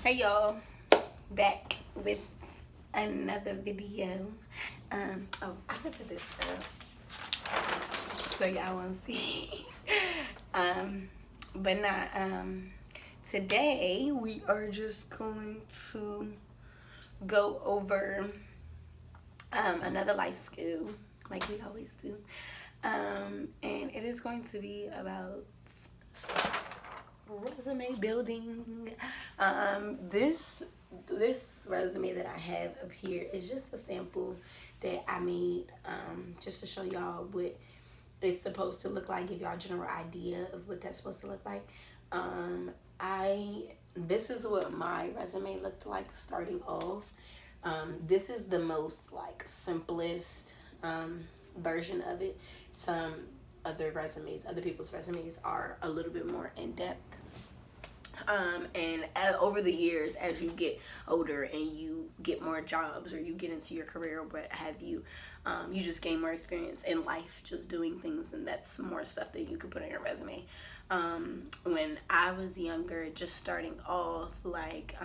Hey y'all, back with another video. I can put this up so y'all won't see. um, but not today we are just going to go over another life skill like we always do. And it is going to be about resume building. This resume that I have up here is just a sample that I made, just to show y'all what it's supposed to look like, give y'all a general idea of what that's supposed to look like. I This is what my resume looked like starting off. This is the most like simplest version of it. Some other people's resumes are a little bit more in depth. And over the years, as you get older and you get more jobs or you get into your career or what have you, you just gain more experience in life just doing things, and that's more stuff that you could put on your resume. When I was younger, just starting off, like,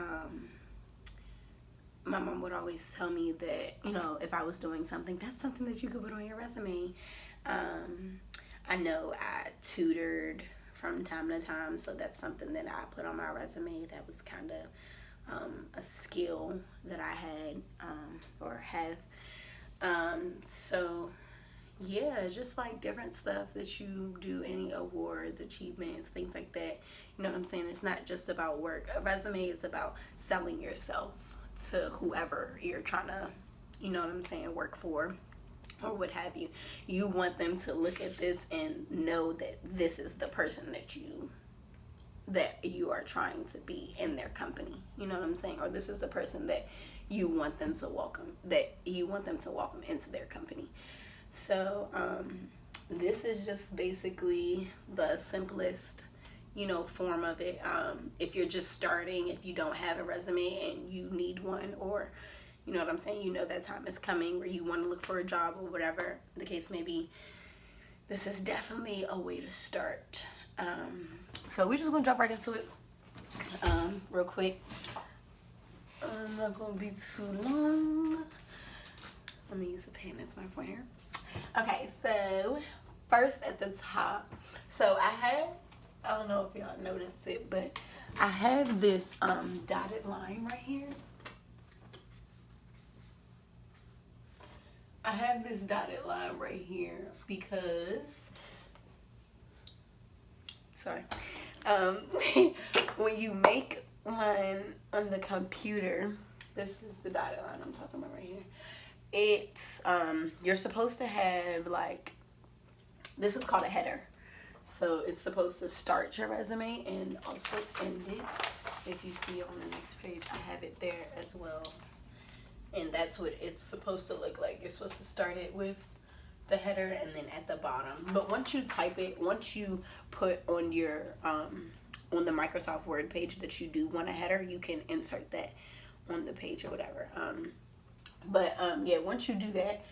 my mom would always tell me that, if I was doing something, that's something that you could put on your resume. I know I tutored from time to time, so that's something that I put on my resume. That was kind of a skill that I had, or have. So yeah, just like different stuff that you do, any awards, achievements, things like that. You know what I'm saying? It's not just about work. A resume is about selling yourself to whoever you're trying to, you know what I'm saying, work for or what have you. You want them to look at this and know that this is the person that you are trying to be in their company. You know what I'm saying? Or this is the person that you want them to welcome into their company. So this is just basically the simplest, form of it. If you're just starting, if you don't have a resume and you need one, or you know what I'm saying, that time is coming where you want to look for a job or whatever the case may be, this is definitely a way to start. So we're just gonna jump right into it real quick. I'm not gonna be too long. Let me use a pen as my pointer. Okay, so first at the top, so I don't know if y'all noticed it, but I have this dotted line right here. I have this dotted line right here because, sorry, when you make one on the computer, this is the dotted line I'm talking about right here. It's, you're supposed to have like, this is called a header. So it's supposed to start your resume and also end it. If you see on the next page, I have it there as well. And that's what it's supposed to look like. You're supposed to start it with the header and then at the bottom. But once you type it, once you put on your on the Microsoft Word page that you do want a header, you can insert that on the page or whatever. Yeah, once you do that,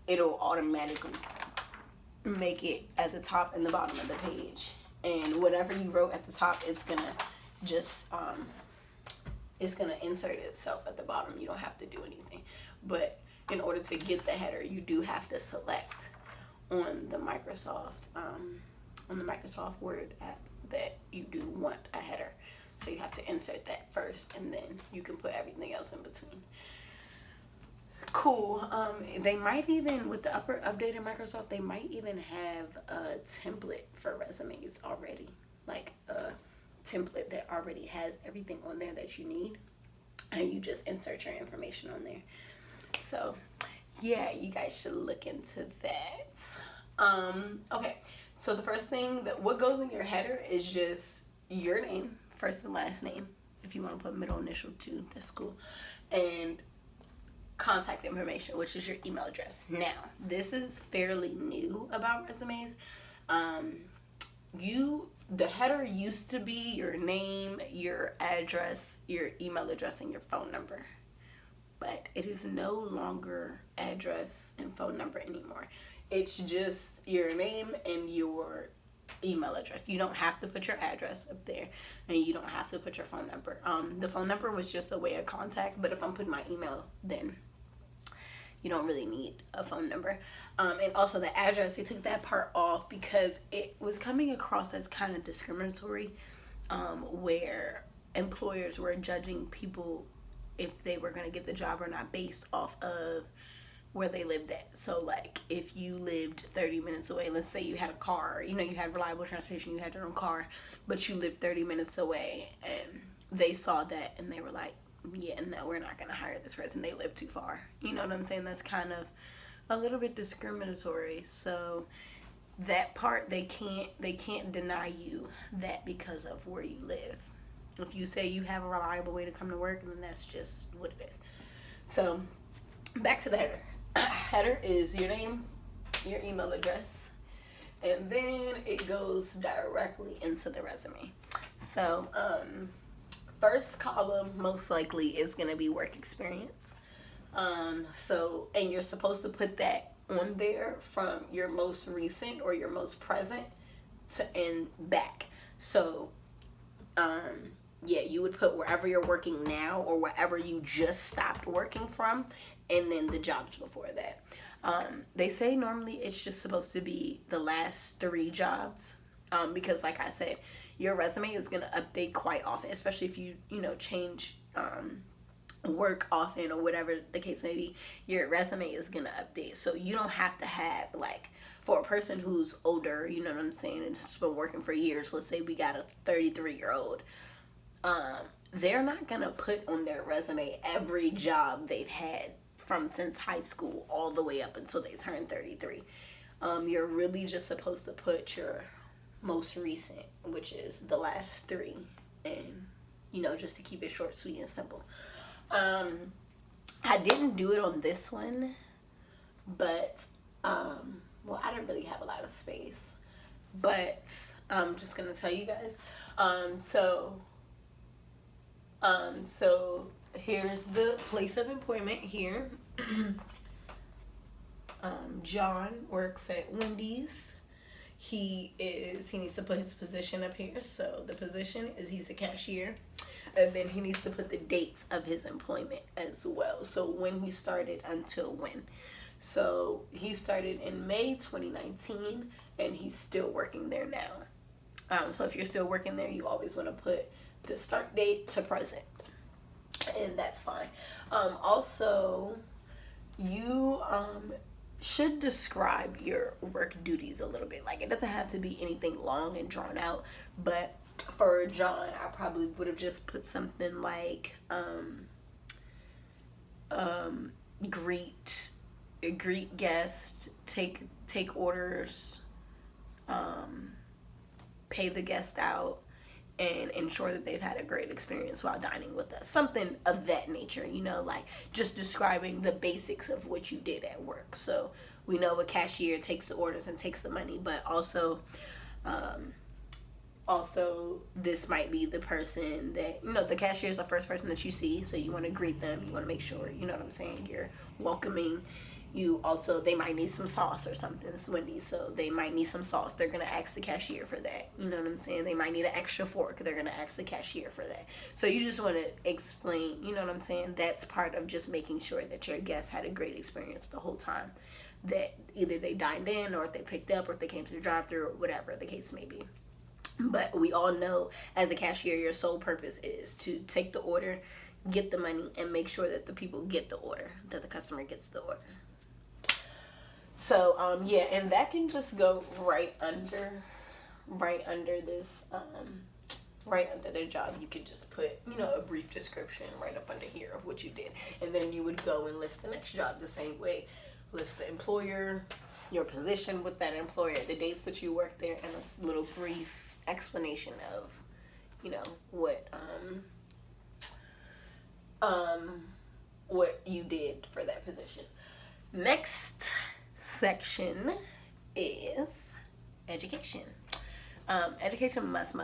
it'll automatically make it at the top and the bottom of the page. And whatever you wrote at the top, it's gonna just it's going to insert itself at the bottom. You don't have to do anything. But in order to get the header, you do have to select on the Microsoft Word app that you do want a header. So you have to insert that first, and then you can put everything else in between. Cool. They might even, with the updated Microsoft, they might even have a template for resumes already. Like a template that already has everything on there that you need, and you just insert your information on there. So yeah, you guys should look into that. Okay, so the first thing that what goes in your header is just your name, first and last name. If you want to put middle initial too, that's cool. And contact information, which is your email address. Now, this is fairly new about resumes. The header used to be your name, your address, your email address, and your phone number. But it is no longer address and phone number anymore. It's just your name and your email address. You don't have to put your address up there, and you don't have to put your phone number. The phone number was just a way of contact, but if I'm putting my email, then you don't really need a phone number. And also the address, they took that part off because it was coming across as kind of discriminatory, where employers were judging people if they were going to get the job or not based off of where they lived at. So like if you lived 30 minutes away, let's say you had a car, you had reliable transportation, you had your own car, but you lived 30 minutes away, and they saw that and they were like, yeah, no, we're not going to hire this person, they live too far. You know what I'm saying? That's kind of a little bit discriminatory. So that part, they can't deny you that because of where you live. If you say you have a reliable way to come to work, then that's just what it is. So back to the header. Header is your name, your email address, and then it goes directly into the resume. So first column most likely is going to be work experience. And you're supposed to put that on there from your most recent or your most present and back. So yeah, you would put wherever you're working now or wherever you just stopped working from, and then the jobs before that. They say normally it's just supposed to be the last 3 jobs, because like I said, your resume is going to update quite often, especially if you change work often or whatever the case may be. Your resume is going to update. So you don't have to have, like, for a person who's older, you know what I'm saying, and just been working for years, let's say we got a 33-year-old, they're not going to put on their resume every job they've had from since high school all the way up until they turn 33. You're really just supposed to put your most recent, which is the last 3, and just to keep it short, sweet, and simple. I didn't do it on this one, but well, I didn't really have a lot of space, but I'm just gonna tell you guys. So here's the place of employment here. John works at Wendy's. He needs to put his position up here. So the position is he's a cashier. And then he needs to put the dates of his employment as well. So when he started until when. So he started in May 2019, and he's still working there now. So if you're still working there, you always want to put the start date to present. And that's fine. Also, you should describe your work duties a little bit. Like, it doesn't have to be anything long and drawn out, but for John, I probably would have just put something like greet guests, take orders, pay the guest out, and ensure that they've had a great experience while dining with us. Something of that nature, like just describing the basics of what you did at work. So we know a cashier takes the orders and takes the money, but also this might be the person that, the cashier is the first person that you see, so you want to greet them. You want to make sure, you know what I'm saying, you're welcoming. They might need some sauce or something. It's Wendy's, so they might need some sauce. They're going to ask the cashier for that. You know what I'm saying? They might need an extra fork. They're going to ask the cashier for that. So you just want to explain, you know what I'm saying? That's part of just making sure that your guests had a great experience the whole time. That either they dined in, or if they picked up, or if they came to the drive-thru, or whatever the case may be. But we all know, as a cashier, your sole purpose is to take the order, get the money, and make sure that the people get the order, that the customer gets the order. So, yeah, and that can just go right under this, right under their job. You could just put, a brief description right up under here of what you did. And then you would go and list the next job the same way. List the employer, your position with that employer, the dates that you worked there, and a little brief explanation of, what you did for that position. Next section is education. Education must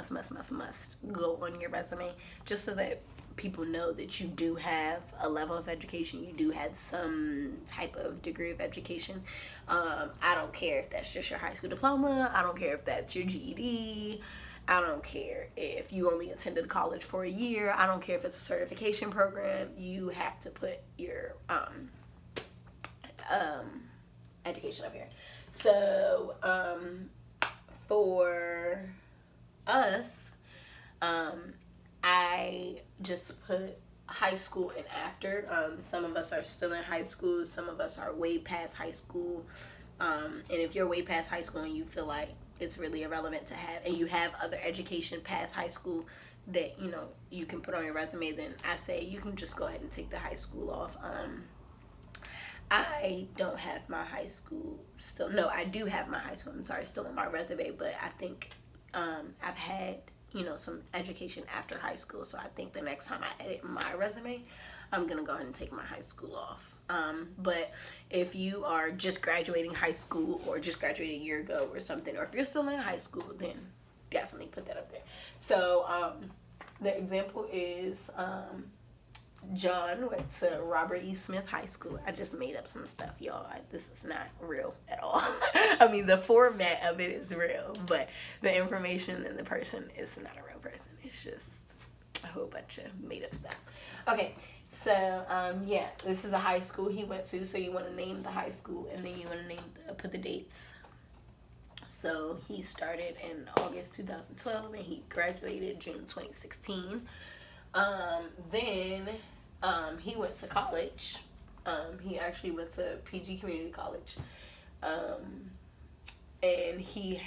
go on your resume, just so that people know that you do have a level of education, you do have some type of degree of education. I don't care if that's just your high school diploma. I don't care if that's your GED. I don't care if you only attended college for a year. I don't care if it's a certification program. You have to put your education up here. So for us, I just put high school and after. Some of us are still in high school. Some of us are way past high school. And if you're way past high school and you feel like it's really irrelevant to have, and you have other education past high school that, you know, you can put on your resume, then I say you can just go ahead and take the high school off. I don't have my high school still. No, I do have my high school. I'm sorry, still on my resume, but I think I've had, you know, some education after high school. So I think the next time I edit my resume, I'm going to go ahead and take my high school off. But if you are just graduating high school or just graduated a year ago or something, or if you're still in high school, then definitely put that up there. So the example is John went to Robert E. Smith High School. I just made up some stuff, y'all. This is not real at all. I mean, the format of it is real, but the information and the person is not a real person. It's just a whole bunch of made up stuff. Okay, so yeah, this is a high school he went to. So you want to name the high school, and then you want to put the dates. So he started in August 2012, and he graduated June 2016. Then he went to college. He actually went to PG Community College. And he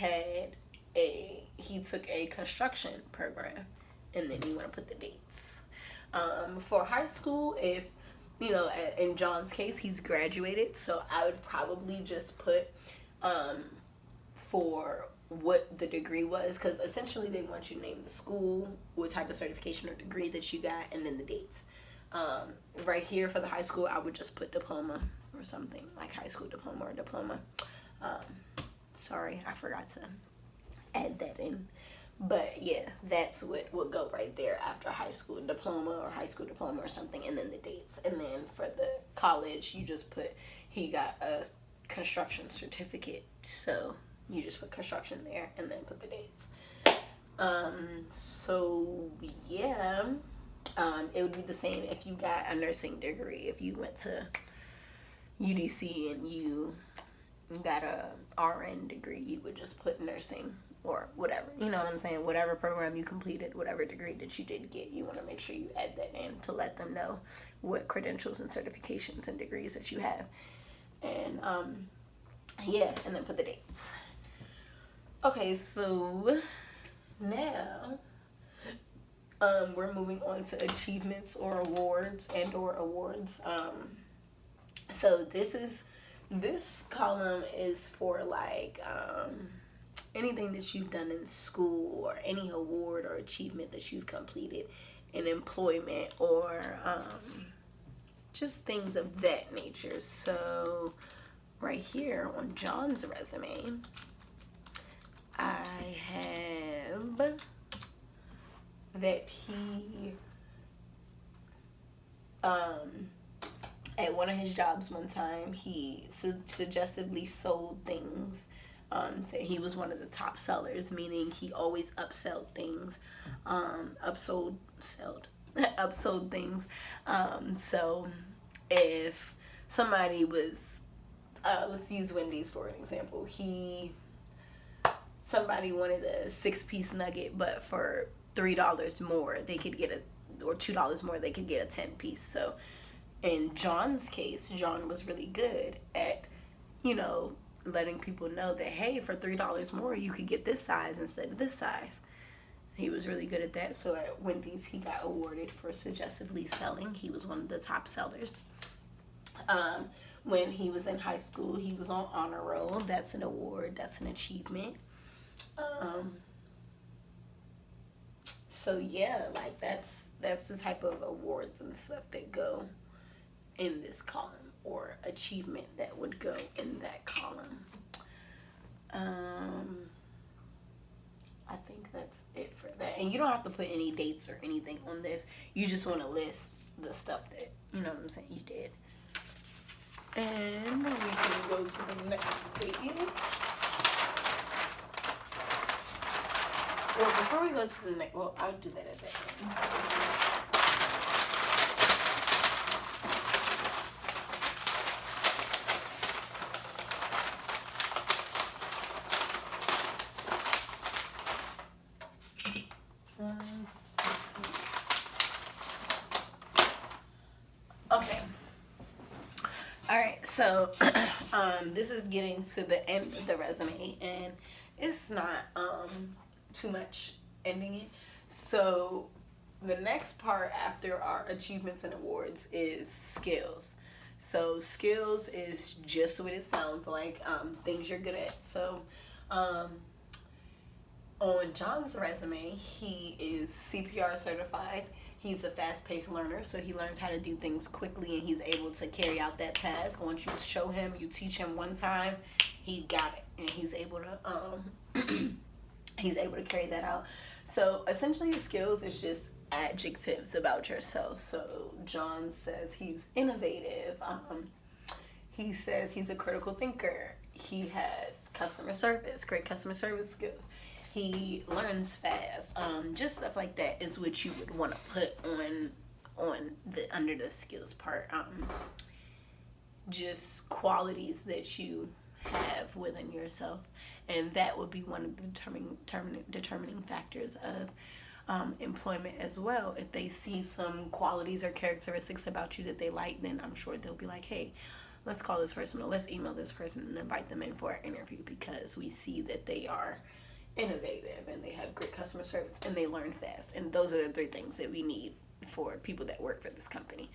took a construction program, and then you want to put the dates. For high school, if, you know, in John's case, he's graduated, so I would probably just put for what the degree was, because essentially they want you to name the school, what type of certification or degree that you got, and then the dates. Right here for the high school, I would just put diploma or something, like high school diploma or diploma. Sorry, I forgot to add that in. But yeah, that's what would go right there after high school diploma or high school diploma or something, and then the dates. And then for the college, you just put, he got a construction certificate, so you just put construction there and then put the dates. So yeah, it would be the same if you got a nursing degree. If you went to UDC and you got a RN degree, you would just put nursing or whatever. You know what I'm saying? Whatever program you completed, whatever degree that you did get, you want to make sure you add that in to let them know what credentials and certifications and degrees that you have. And yeah, and then put the dates. Okay, so now we're moving on to achievements or awards and or awards. So this column is for like anything that you've done in school or any award or achievement that you've completed in employment or just things of that nature. So right here on John's resume, I have that he at one of his jobs one time, he suggestively sold things. He was one of the top sellers, meaning he always upsold things, upsold things. So if somebody was, let's use Wendy's for an example. Somebody wanted a 6-piece nugget, but for $3 more, they could get or $2 more, they could get a 10-piece. So in John's case, John was really good at, you know, letting people know that, hey, for $3 more, you could get this size instead of this size. He was really good at that. So at Wendy's, he got awarded for suggestively selling. He was one of the top sellers. When he was in high school, he was on honor roll. That's an award. That's an achievement. So yeah, like that's the type of awards and stuff that go in this column, or achievement that would go in that column. I think that's it for that. And you don't have to put any dates or anything on this. You just want to list the stuff that, you know what I'm saying, you did. And we can go to the next page. Well, before we go to the next, well, I'll do that at that time. Okay. All right. So, this is getting to the end of the resume, and it's not too much ending it. So, the next part after our achievements and awards is skills. So, skills is just what it sounds like. Things you're good at. So, on John's resume, he is CPR certified. He's a fast-paced learner, so he learns how to do things quickly, and he's able to carry out that task. Once you show him, you teach him one time, he got it, and he's able to he's able to carry that out. So essentially, the skills is just adjectives about yourself. So John says he's innovative. He says he's a critical thinker. He has great customer service skills. He learns fast. Just stuff like that is what you would want to put on the under the skills part. Just qualities that you have within yourself, and that would be one of the determining factors of employment as well. If they see some qualities or characteristics about you that they like, then I'm sure they'll be like, hey, let's call this person, or let's email this person and invite them in for an interview, because we see that they are innovative and they have great customer service and they learn fast. And those are the 3 things that we need for people that work for this company.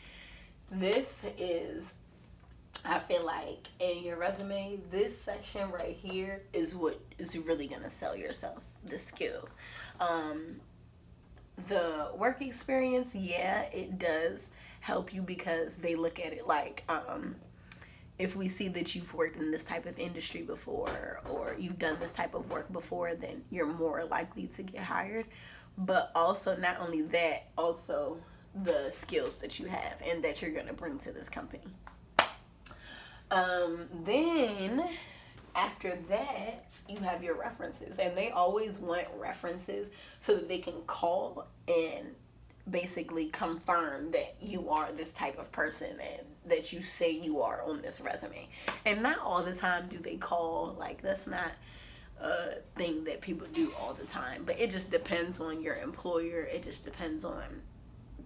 This is, I feel like, in your resume, this section right here is what is really gonna sell yourself, the skills. The work experience, yeah, it does help you, because they look at it like, if we see that you've worked in this type of industry before, or you've done this type of work before, then you're more likely to get hired. But also, not only that, also the skills that you have and that you're going to bring to this company. Then after that, you have your references, and they always want references so that they can call and basically confirm that you are this type of person and that you say you are on this resume. And not all the time do they call. Like, that's not a thing that people do all the time, but it just depends on your employer. It just depends on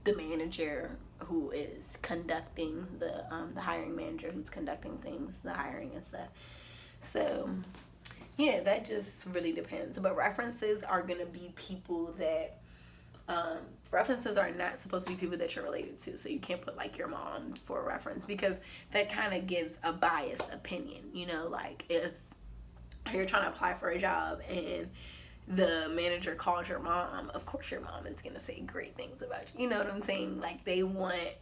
the manager who is conducting the hiring manager who's conducting things, the hiring and stuff. So yeah, that just really depends. But references are gonna be people that references are not supposed to be people that you're related to. So you can't put like your mom for a reference, because that kind of gives a biased opinion. You know, like if you're trying to apply for a job and the manager calls your mom, of course your mom is gonna say great things about you. You know what I'm saying? Like they want,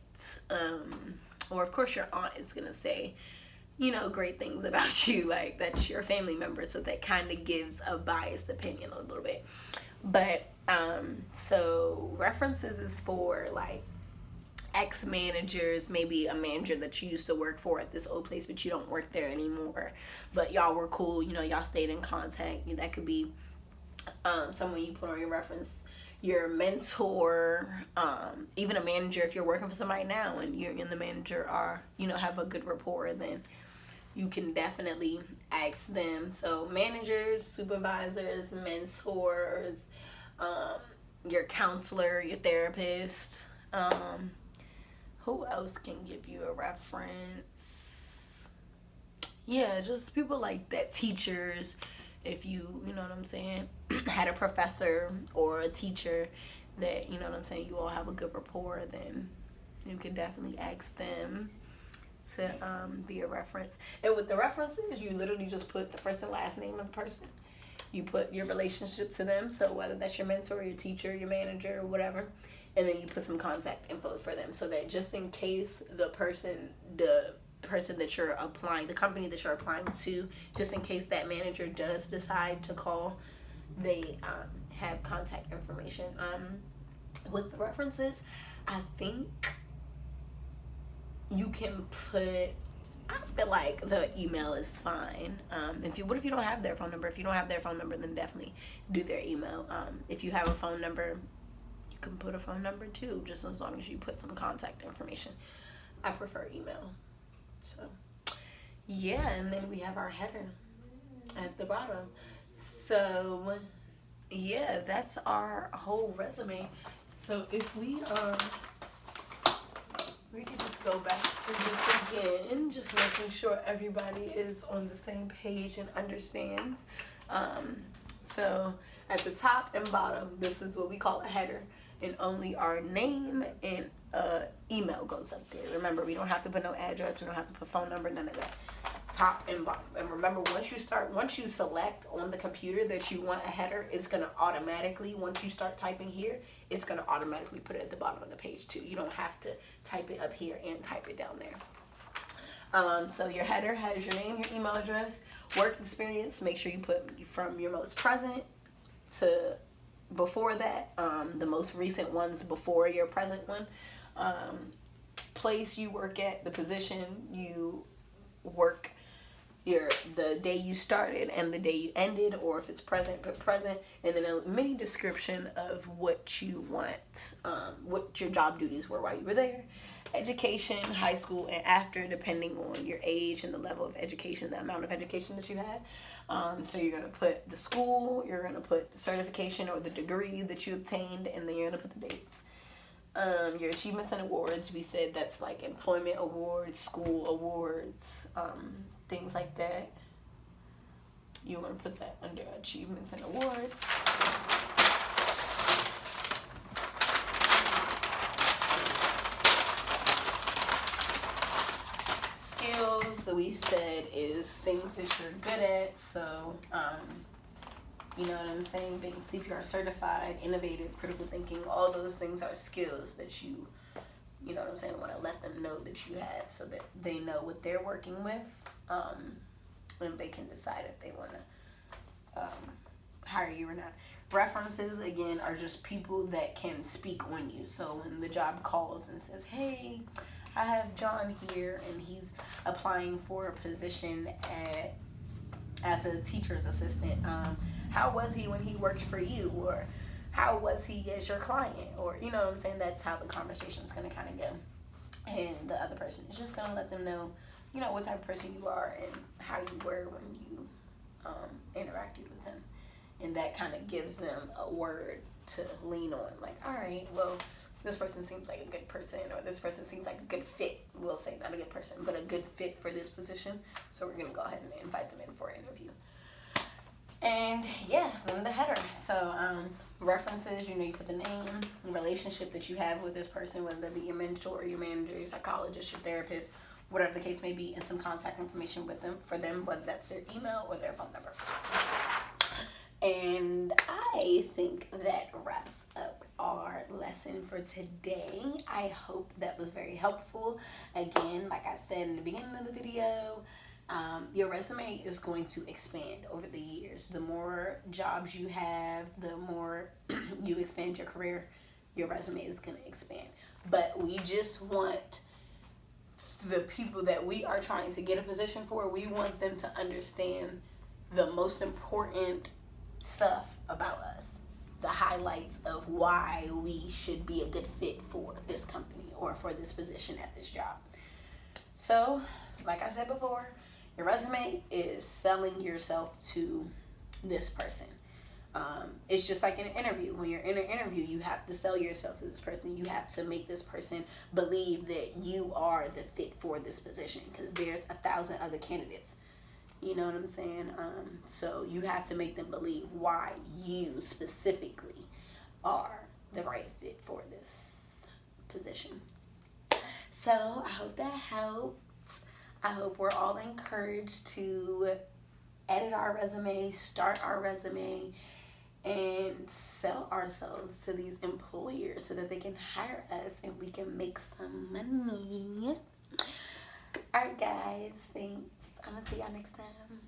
or of course your aunt is gonna say, you know, great things about you. Like that's your family member, so that kind of gives a biased opinion a little bit. But so references is for like ex-managers, maybe a manager that you used to work for at this old place, but you don't work there anymore, but y'all were cool, you know, y'all stayed in contact. That could be someone you put on your reference, your mentor, even a manager. If you're working for somebody now and you and the manager are, you know, have a good rapport, then you can definitely ask them. So managers, supervisors, mentors, your counselor, your therapist. Who else can give you a reference? Yeah, just people like that. Teachers, if you know what I'm saying, had a professor or a teacher that, you know what I'm saying, you all have a good rapport, then you can definitely ask them to be a reference. And with the references, you literally just put the first and last name of the person. You put your relationship to them, so whether that's your mentor, your teacher, your manager, or whatever, and then you put some contact info for them, so that just in case the person that you're applying, the company that you're applying to, just in case that manager does decide to call they have contact information. With the references, I think you can put, I feel like the email is fine. What if you don't have their phone number? If you don't have their phone number, then definitely do their email. If you have a phone number, you can put a phone number too, just as long as you put some contact information. I prefer email. So, yeah, and then we have our header at the bottom. So, yeah, that's our whole resume. So if we can just go back through this again, just making sure everybody is on the same page and understands. So at the top and bottom, this is what we call a header, and only our name and email goes up there. Remember, we don't have to put no address, we don't have to put phone number, none of that. Top and bottom. And remember, once you select on the computer that you want a header, it's going to automatically, once you start typing here, it's going to automatically put it at the bottom of the page too. You don't have to type it up here and type it down there. So your header has your name, your email address, work experience. Make sure you put from your most present to before that, the most recent ones before your present one. Place you work at, the position you work, the day you started and the day you ended, or if it's present, put present, and then a mini description of what you want, what your job duties were while you were there. Education, high school, and after, depending on your age and the level of education, the amount of education that you had. So you're going to put the school, you're going to put the certification or the degree that you obtained, and then you're going to put the dates. Your achievements and awards, we said that's like employment awards, school awards, things like that. You want to put that under achievements and awards. Skills, so we said, is things that you're good at. So, you know what I'm saying? Being CPR certified, innovative, critical thinking, all those things are skills that you know what I'm saying, want to let them know that you have, so that they know what they're working with, and they can decide if they want to hire you or not. References, again, are just people that can speak on you. So when the job calls and says, hey, I have John here, and he's applying for a position as a teacher's assistant. How was he when he worked for you? Or how was he as your client? Or, you know what I'm saying? That's how the conversation is going to kind of go. And the other person is just going to let them know, you know, what type of person you are and how you were when you interacted with them. And that kind of gives them a word to lean on. Like, all right, well, this person seems like a good person, or this person seems like a good fit. We'll say not a good person, but a good fit for this position. So we're going to go ahead and invite them in for an interview. And yeah, then the header. So references, you know, you put the name, relationship that you have with this person, whether it be your mentor, your manager, your psychologist, your therapist, whatever the case may be, and some contact information with them, for them, whether that's their email or their phone number. And I think that wraps up our lesson for today. I hope that was very helpful. Again, like I said in the beginning of the video, your resume is going to expand over the years. The more jobs you have, the more you expand your career, your resume is going to expand. But we just want the people that we are trying to get a position for, we want them to understand the most important stuff about us, the highlights of why we should be a good fit for this company or for this position at this job. So, like I said before, your resume is selling yourself to this person. It's just like in an interview. When you're in an interview, you have to sell yourself to this person. You have to make this person believe that you are the fit for this position, because there's 1,000 other candidates. You know what I'm saying? So you have to make them believe why you specifically are the right fit for this position. So I hope that helped. I hope we're all encouraged to edit our resume, start our resume, and sell ourselves to these employers so that they can hire us and we can make some money. All right, guys. Thanks. I'm going to see y'all next time.